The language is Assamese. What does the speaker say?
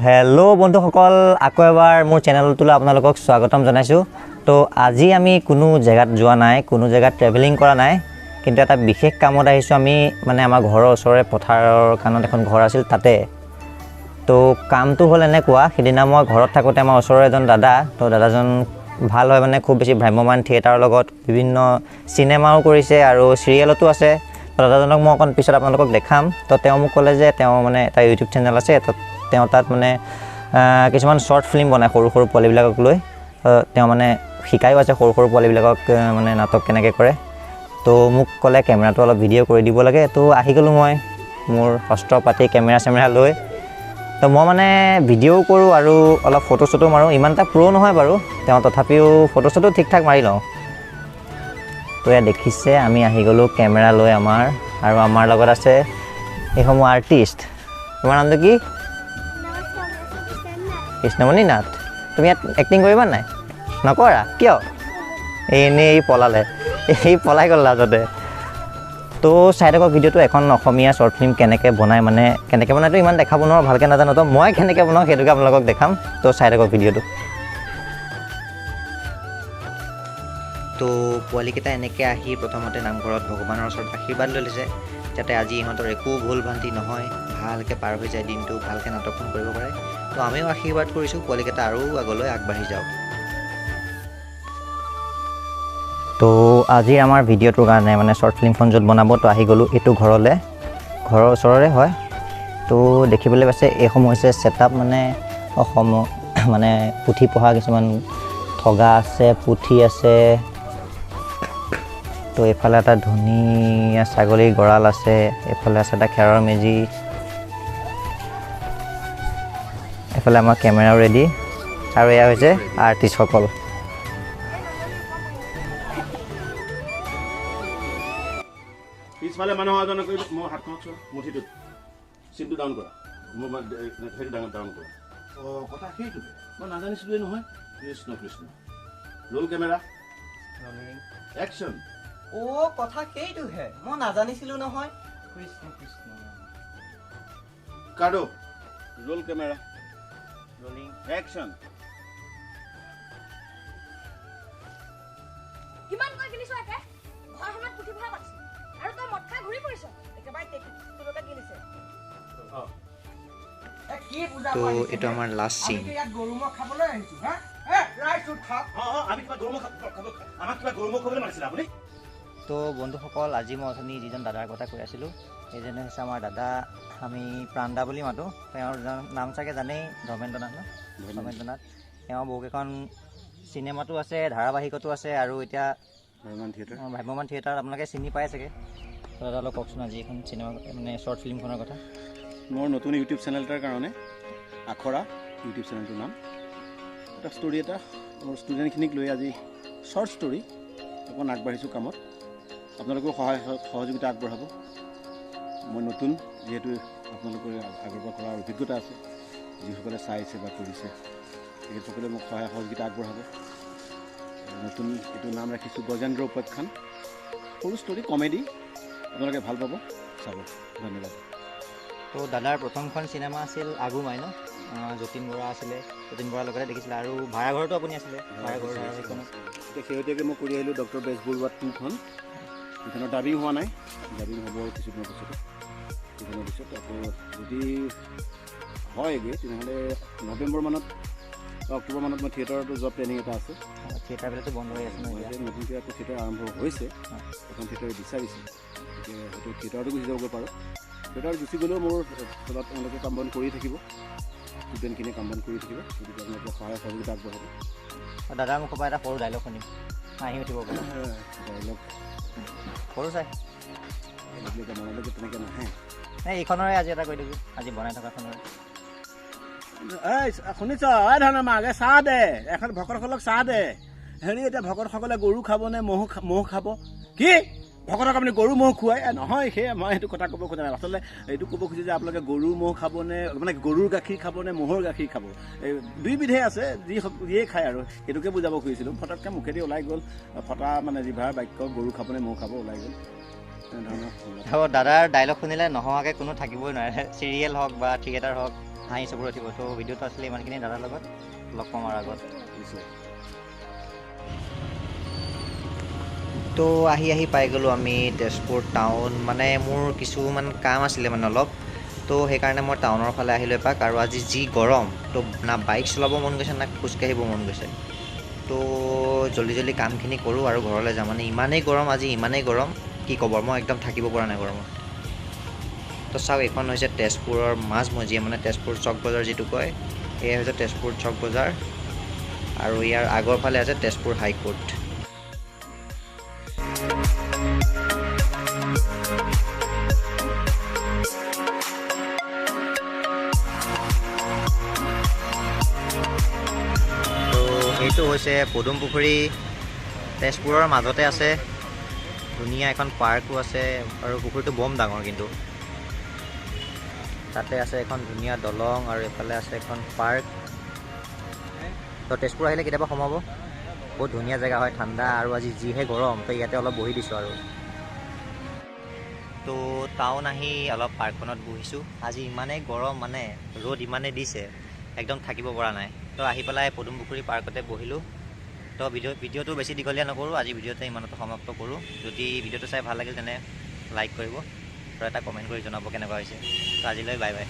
हेलो बंधुসকল আকৌ এবাৰ মোৰ চেনেলটোলৈ আপোনালোকক স্বাগতম জনাইছো তো আজি আমি কোনো জায়গাত যোৱা নাই কোনো জায়গাত ট্ৰেভেলিং কৰা নাই কিন্তু এটা বিশেষ কামত আহিছো আমি মানে আমাৰ ঘৰৰ ওচৰৰে পথাৰৰ কাণত এখন ঘৰ আছিল তাতে তো কামটো হল এনেকুৱা সেদিনা মই ঘৰত থাকোতে আমাৰ ওচৰৰ এজন দাদা তো দাদাজন ভাল হয় মানে খুব বেছি ভ্ৰাম্যমান থিয়েটাৰৰ লগত বিভিন্ন সিনেমাও কৰিছে আৰু সিৰিয়েলতো আছে দাদাজনক মই অকন পিছত আপোনালোকক দেখাম তো তেওঁ মোক ক'লে যে তেওঁ মানে এটা ইউটিউব চেনেল আছে তো তেওঁ তাত মানে কিছুমান শৰ্ট ফিল্ম বনায় সৰু সৰু পোৱালিবিলাকক লৈ তেওঁ মানে শিকায়ও আছে সৰু সৰু পোৱালিবিলাকক মানে নাটক কেনেকৈ কৰে তো মোক ক'লে কেমেৰাটো অলপ ভিডিঅ' কৰি দিব লাগে তো আহি গ'লোঁ মই মোৰ অস্ত্ৰ পাতি কেমেৰা লৈ তো মই মানে ভিডিঅ'ও কৰোঁ আৰু অলপ ফটো চটো মাৰোঁ ইমান এটা প্ৰ' নহয় বাৰু তেওঁ তথাপিও ফটো চটো ঠিক ঠাক মাৰি লওঁ তো এয়া দেখিছে আমি আহি গ'লোঁ কেমেৰা লৈ আমাৰ আৰু আমাৰ লগত আছে এইসমূহ আৰ্টিষ্ট তোমাৰ নামটো কি কৃষ্ণমণি নাথ তুমি ইয়াত এক্টিং কৰিবা নাই নকৰা কিয় এনেই পলালে এই পলাই গ'ল লাজতে তো চাই থাকক ভিডিঅ'টো এখন অসমীয়া শ্বৰ্ট ফিল্ম কেনেকৈ বনায় মানে কেনেকৈ বনায়তো ইমান দেখাব নোৱাৰোঁ ভালকৈ নাজানো তো মই কেনেকৈ বনাওঁ সেইটোকে আপোনালোকক দেখাম তো চাই থাকক ভিডিঅ'টো তো পোৱালিকেইটা এনেকৈ আহি প্ৰথমতে নামঘৰত ভগৱানৰ ওচৰত আশীৰ্বাদ লৈ লৈছে যাতে আজি ইহঁতৰ একো ভুল ভ্ৰান্তি নহয় ভালকৈ পাৰ হৈ যায় দিনটো ভালকৈ নাটকখন কৰিব পাৰে তো আমিও আশীৰ্বাদ কৰিছোঁ পোৱালিকেইটা আৰু আগলৈ আগবাঢ়ি যাওক তো আজি আমাৰ ভিডিঅ'টোৰ কাৰণে মানে শ্বৰ্ট ফিল্মখন য'ত বনাব তো আহি গ'লোঁ এইটো ঘৰলৈ ঘৰৰ ওচৰৰে হয় তো দেখিবলৈ পাইছে এইসমূহ হৈছে ছেটআপ মানে অসম মানে পুথি পঢ়া কিছুমান ঠগা আছে পুথি আছে তো এইফালে এটা ধুনীয়া ছাগলীৰ গঁৰাল আছে এইফালে আছে এটা খেৰৰ মেজি এইফালে আমাৰ কেমেৰাও ৰেডি আৰু এয়া হৈছে আৰ্টিষ্টসকল পিছফালে মানুহ এজনে কৈ মই হাতখনত চোৱা মুঠিটোত চিনটো ডাউন কৰা মই সেইটো ডাউন কৰা অঁ কথা সেইটো মই নাজানিছিলোৱে নহয় Krishna Krishna roll camera action অ' কথা সেইটোহে মই নাজানিছিলোঁ নহয় কৃষ্ণ কৃষ্ণ কাৰ্ডো ৰোল কেমেৰা ৰোলিং একশ্যন কিমান কৈ কিনিছ একে ঘৰ সময়ত পুথি পঢ়া পাতিছ আৰু তই মদ খাই ঘূৰি ফুৰিছ একেবাৰে তেখেতলোকে কিনিছে কি পূজা তো এইটো আমাৰ লাষ্ট চিন ইয়াত গৰু মহ খাবলৈ আহিছোঁ হা ৰাইট খাওক আমি কিবা গৰম খাব আমাক কিবা গৰম খাবলৈ মাতিছিলে আপুনি তো বন্ধুসকল আজি মই অথনি যিজন দাদাৰ কথা কৈ আছিলোঁ সেইজনে হৈছে আমাৰ দাদা আমি প্ৰাণদা বুলি মাতোঁ তেওঁৰ নাম চাগে জানেই ধৰ্মেন্দ্ৰ নাথ ন ধৰ্মেন্দ্ৰ নাথ তেওঁ বহুকেইখন চিনেমাটো আছে ধাৰাবাহিকতো আছে আৰু এতিয়া ভ্ৰাম্যমান থিয়েটাৰত আপোনালোকে চিনি পাই চাগে দাদা অলপ কওকচোন আজি এখন চিনেমা মানে শ্বৰ্ট ফিল্মখনৰ কথা মোৰ নতুন ইউটিউব চেনেল এটাৰ কাৰণে আখৰা ইউটিউব চেনেলটোৰ নাম এটা ষ্টৰি এটা মোৰ ষ্টুডেণ্টখিনিক লৈ আজি শ্বৰ্ট ষ্টৰি অকণ আগবাঢ়িছোঁ কামত আপোনালোকেও সহযোগিতা আগবঢ়াব মই নতুন যিহেতু আপোনালোকৰ আগৰ পৰা কৰাৰ অভিজ্ঞতা আছে যিসকলে চাইছে বা কৰিছে তেখেতসকলে মোক সহযোগিতা আগবঢ়াব নতুন এইটো নাম ৰাখিছোঁ গজেন্দ্ৰ উপাখ্যান সৰু ষ্টৰি কমেডি আপোনালোকে ভাল পাব চাব ধন্যবাদ তো দাদাৰ প্ৰথমখন চিনেমা আছিল আগুমাই ন যতীন বৰা আছিলে যতীন বৰাৰ লগতে দেখিছিলে আৰু ভাড়াঘৰতো আপুনি আছিলে ভাড়াঘৰ ধাৰাবাহিকখনত শেহতীয়াকৈ মই কৰি আহিলোঁ ডক্টৰ বেজবৰুৱা 2খন সেইখনৰ ডাবিং হোৱা নাই ডাবিং হ'ব কিছুদিনৰ পিছতে কিছুদিনৰ পিছত আকৌ যদি হয়গৈ তেনেহ'লে নৱেম্বৰ মানত বা অক্টোবৰ মানত মই থিয়েটাৰতো যোৱা প্লেনিং এটা আছে থিয়েটাৰবিলাকতো বন্ধ হৈ আছে ন এতিয়া নতুনকৈ আকৌ থিয়েটাৰ আৰম্ভ হৈছে এখন থিয়েটাৰে বিচাৰিছে গতিকে হয়তো থিয়েটাৰতো গুচি যাব পাৰোঁ থিয়েটাৰ গুচি গ'লেও মোৰ তলত তেওঁলোকে কাম বন কৰি থাকিব ষ্টুডেণ্টখিনিয়ে কাম বন কৰি থাকিব গতিকে আপোনালোকে সহায় সহযোগিতা আগবঢ়াব দাদাৰ মুখৰ পৰা এটা সৰু ডাইলগ শুনিম হাঁহি উঠিব পাৰে ডাইলগ সৰু চাই মনলৈকে তেনেকৈ নাহে এইখনৰে আজি এটা কৈ দিবি আজি বনাই থকাখনৰে শুনিছ এই ধৰণৰ মাকে চাহ দে এখন ভকতসকলক চাহ দে হেৰি এতিয়া ভকতসকলে গৰু খাবনে ম'হ খাব কি ভকতক আপুনি গৰু ম'হ খুৱাই নহয় সেয়ে মই সেইটো কথা ক'ব খোজা নাই আচলতে এইটো ক'ব খুজিছে যে আপোনালোকে গৰু ম'হ খাবনে মানে গৰুৰ গাখীৰ খাবনে ম'হৰ গাখীৰ খাব এই দুইবিধে আছে যিয়ে খায় আৰু সেইটোকে বুজাব খুজিছিলোঁ ফটককৈ মুখেদি ওলাই গ'ল ফটা মানে জিভাৰ বাক্য গৰু খাবনে ম'হ খাব ওলাই গ'ল তেনেধৰণৰ দাদাৰ ডাইলগ শুনিলে নোহোৱাকৈ কোনো থাকিবই নোৱাৰে চিৰিয়েল হওক বা থিয়েটাৰ হওক হাঁহি চবৰে উঠিব। তো ভিডিঅ'টো আছিলে ইমানখিনি, দাদাৰ লগত লগ পাম আৰু আগত। নিশ্চয়। তো আহি পাই গ'লোঁ আমি তেজপুৰ টাউন। মানে মোৰ কিছুমান কাম আছিলে মানে অলপ, তো সেইকাৰণে মই টাউনৰ ফালে আহিলোঁ এপাক। আৰু আজি যি গৰম, তো না বাইক চলাব মন গৈছে না খোজকাঢ়িব মন গৈছে। তো জল্দি কামখিনি কৰোঁ আৰু ঘৰলৈ যাম। মানে ইমানেই গৰম আজি, ইমানেই গৰম কি ক'ব, মই একদম থাকিব পৰা নাই গৰমত। তো চাওক, এইখন হৈছে তেজপুৰৰ মাজমজিয়া, মানে তেজপুৰ চক বজাৰ যিটো কয়, এয়া হৈছে তেজপুৰ চক বজাৰ। আৰু ইয়াৰ আগৰ ফালে আছে তেজপুৰ হাইকোৰ্ট। এইটো হৈছে পদুম পুখুৰী, তেজপুৰৰ মাজতে আছে। ধুনীয়া এখন পাৰ্কো আছে, আৰু পুখুৰীটো বম ডাঙৰ কিন্তু। তাতে আছে এখন ধুনীয়া দলং, আৰু এইফালে আছে এখন পাৰ্ক। তো তেজপুৰ আহিলে কেতিয়াবা সোমাব, বহুত ধুনীয়া জেগা হয়, ঠাণ্ডা। আৰু আজি যিহে গৰম, তো ইয়াতে অলপ বহি দিছোঁ আৰু। তো টাউন আহি অলপ পাৰ্কখনত বহিছোঁ। আজি ইমানেই গৰম, মানে ৰ'দ ইমানেই দিছে, একদম থাকিব পৰা নাই। তো আহি পেলাই পদুম পুখুৰী পাৰ্কতে বহিলোঁ। তো ভিডিঅ'টো বেছি দীঘলীয়া নকৰোঁ, আজি ভিডিঅ'তে ইমানতে সমাপ্ত কৰোঁ। যদি ভিডিঅ'টো চাই ভাল লাগিল তেনে লাইক কৰিব, আৰু এটা কমেণ্ট কৰি জনাব কেনেকুৱা হৈছে। তো আজিলৈ বাই বাই।